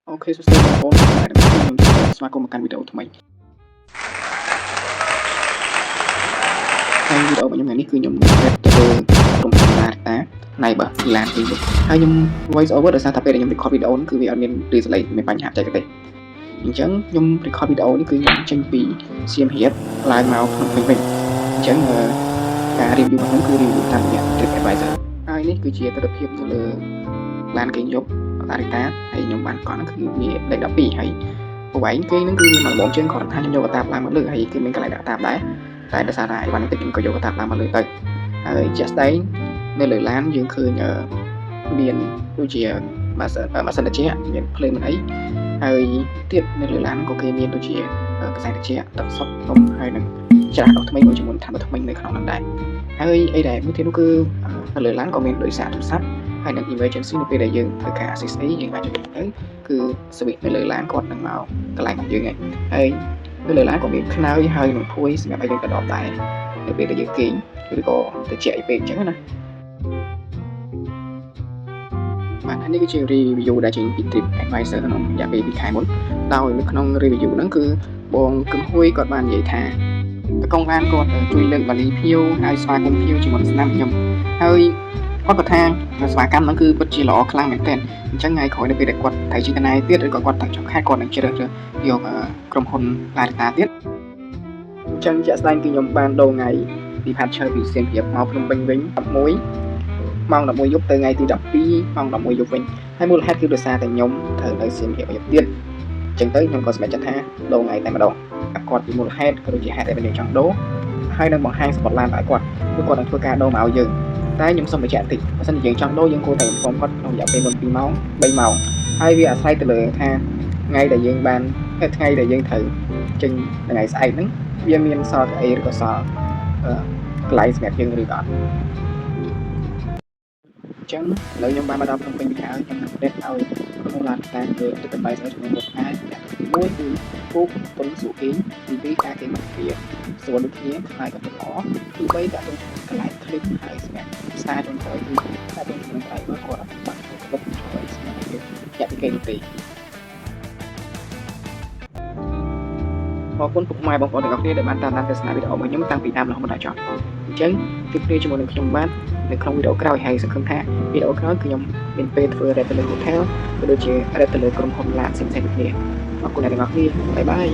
អូខេសួស្តីបងប្អូនដែលខ្ញុំស្វាគមន៍មកកាន់វីដេអូថ្មីហើយវីដេអូរបស់ខ្ញុំថ្ងៃនេះគឺខ្ញុំ review ទៅលើក្រុមហ៊ុន Data ណៃបើឡានទីនេះហើយខ្ញុំ voice over ដោយសារតែពេលដែលខ្ញុំ record វីដេអូនេះគឺវាអត់មានរីសលេងមានបញ្ហាបច្ចេកទេសអញ្ចឹងខ្ញុំ record វីដេអូនេះគឺខ្ញុំចេញពីសៀមរាបឡើងមកភ្នំពេញវិញអញ្ចឹងការ review របស់ខ្ញុំគឺ review តាមរយៈ TripAdvisor ហើយនេះគឺជាទស្សនវិជ្ជាទៅលើឡានគេងយប់ Data ហើយខ្ញុំបានកត់ហ្នឹងគឺវាលេខ12ហើយពូឯងគេហ្នឹងគឺមានមកល្មមជាងគាត់ថាខ្ញុំយកកតាបឡើងមកលើហើយគឺមានកន្លែងដាក់កតាបដែរតែដោយសារតែអីវ៉ាន់តិចខ្ញុំក៏យកកតាបឡើងមកលើទៅហើយជាក់ស្ដែងនៅលើឡានយើងឃើញមានដូចជាម៉ាស៊ីនត្រជាក់មានភ្លើងមិនអីហើយទៀតនៅលើឡានក៏គេមានដូចជាកសែតត្រជាក់ទឹកសុទ្ធនំហើយនឹងច្រាសដុសថ្មីមួយចំនួនថាថ្មីនៅក្នុងនោះដែរហើយអីដែលមួយទៀតនោះគឺនៅលើឡានក៏មានដោយសារទូរស័ព្ទហើយនឹង emergency នៅពេលដែលយើងធ្វើការ assist យើងអាចចូលទៅគឺស្វីចនៅលើឡានគាត់នឹងមកកន្លែងរបស់យើងហើយនៅលើឡានក៏មានខ្នើយហើយនឹងភួយសម្រាប់ឲ្យយើងទៅដល់ដែរនៅពេលដែលយើងគេងឬក៏ទៅជាអីពេកអញ្ចឹងណាបាទនេះគឺជា review ដែលចេញពី TripAdvisor ក្នុងរយៈពេល2ខែមុនដោយនៅក្នុង review ហ្នឹងគឺបងគឹមហួយគាត់បាននិយាយថាតកងឡានគាត់ជួយលើកវ៉ាលីភៀវហើយស្វាគមន៍ភៀវជាមួយស្នាមខ្ញុំហើយគាត់ក៏ថាស្វាកម្មហ្នឹងគឺពិតជាល្អខ្លាំងមែនទែនអញ្ចឹងថ្ងៃក្រោយនៅពេលដែលគាត់ត្រូវជាកណែទៀតឬក៏គាត់ទៅចុះខេត្តគាត់នឹងជ្រើសរើសយកក្រុមហ៊ុន Data ទៀតអញ្ចឹងជាក់ស្ដែងគឺខ្ញុំបានដូរថ្ងៃពីផាត់ឈើពីសៀមរាបមកភ្នំពេញវិញ11ម៉ោង11យប់ទៅថ្ងៃទី12ម៉ោង11យប់វិញហើយមូលហេតុគឺដោយសារតែខ្ញុំត្រូវនៅសៀមរាបយប់ទៀតអញ្ចឹងទៅខ្ញុំក៏សម្រេចចិត្តថាដូរថ្ងៃតែម្ដងគាត់ពីមូលហេតុក៏ដូចជាហេតុដែលខ្ញុំចង់ដូរហើយនឹងបង្ហាញសពតឡានឲ្យគាត់គឺគាត់នឹងធ្វើការដូរមកឲ្យយើងតែខ្ញុំសូមបញ្ជាក់បន្តិចបើសិនជាយើងចង់ដូរយើងគួរតែ inform គាត់ក្នុងរយៈពេលមុន2ម៉ោង3ម៉ោងហើយវាអាស្រ័យទៅលើថាថ្ងៃដែលយើងបានថ្ងៃដែលយើងត្រូវចេញថ្ងៃស្អែកហ្នឹងវាមានសល់អីឬក៏សល់កន្លែងសម្រាប់យើងឬក៏អត់អញ្ចឹងឥឡូវខ្ញុំបានមកដល់ភ្នំពេញពីហើយខ្ញុំនឹងផ្ទេរឲ្យក្នុងឡានតាមគឺទៅទៅបាយស្អែកចំនួន1ខែមួយគឺពូកពុនសុអ៊ីងទី2ការគេមកវាសួរដូចគ្នាខ្លាយក៏ល្អទី3ដាក់ទៅកន្លែង clip ហើយសម្រាប់ស្ដាយទៅក្រោយគឺតែទៅក្នុងដៃគាត់អត់បាក់លុបជួយសម្រាប់គេយ៉ាប់គេទេអរគុណពុកម៉ែបងប្អូនទាំងអស់គ្នាដែលបានតាមដានទស្សនាវីដេអូរបស់ខ្ញុំតាំងពីដើមរហូតដល់ចប់អញ្ចឹងជួបគ្នាជាមួយនឹងខ្ញុំបាទនៅក្នុងវីដេអូក្រោយហើយសង្ឃឹមថាវីដេអូក្រោយគឺខ្ញុំមានពេលធ្វើ review ទៅលើ hotel ក៏ដូចជា review ទៅលើក្រុមហ៊ុនឡានផ្សេងៗគ្នាអរគុណអ្នកទាំងអស់គ្នាបាយបាយ